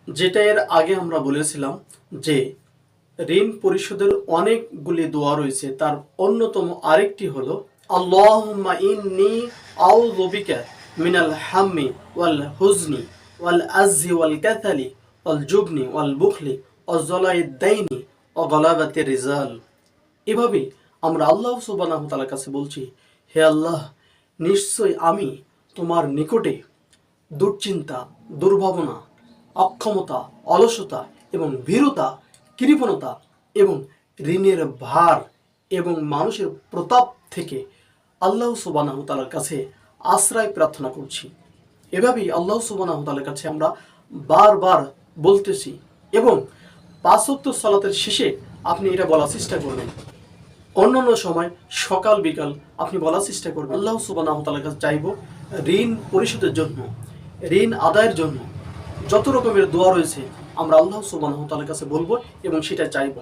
যেটা এর আগে আমরা বলেছিলাম যে ঋণ পরিশোধের অনেকগুলি দোয়া রয়েছে, তার অন্যতম আরেকটি হলো আল্লাহুম্মা ইন্নী আউযু বিকা মিনাল হাম্মি ওয়াল হুজনি ওয়াল আজজি ওয়াল কাসালি ওয়াল জুবনি ওয়াল বুখলি ওয়াল জালাইদ দাইনি ওয়া গালাবাতির রিজাল। এভাবে আমরা আল্লাহ সুবহানাহু ওয়া তাআলার কাছে বলছি, হে আল্লাহ, নিশ্চয় আমি তোমার নিকটে দুশ্চিন্তা, দুর্ভাবনা, অক্ষমতা, অলসতা এবং ভীরুতা, কৃপণতা এবং ঋণের ভার এবং মানুষের প্রতাপ থেকে আল্লাহ সুবহানাহু ওয়া তাআলার কাছে আশ্রয় প্রার্থনা করছি। এভাবেই আল্লাহ সুবহানাহু ওয়া তাআলার কাছে আমরা বারবার বলতেছি এবং পাঁচ ওয়াক্ত সালাতের শেষে আপনি এটা বলার চেষ্টা করবেন। অন্যান্য সময় সকাল বিকাল আপনি বলার চেষ্টা করবেন, আল্লাহ সুবহানাহু ওয়া তাআলার কাছে চাইবো ঋণ পরিশোধের জন্য, ঋণ আদায়ের জন্য। যত রকমের দোয়া রয়েছে আমরা আল্লাহ সুবহানাহু ওয়া তাআলার কাছে বলবো এবং সেটা চাইবো।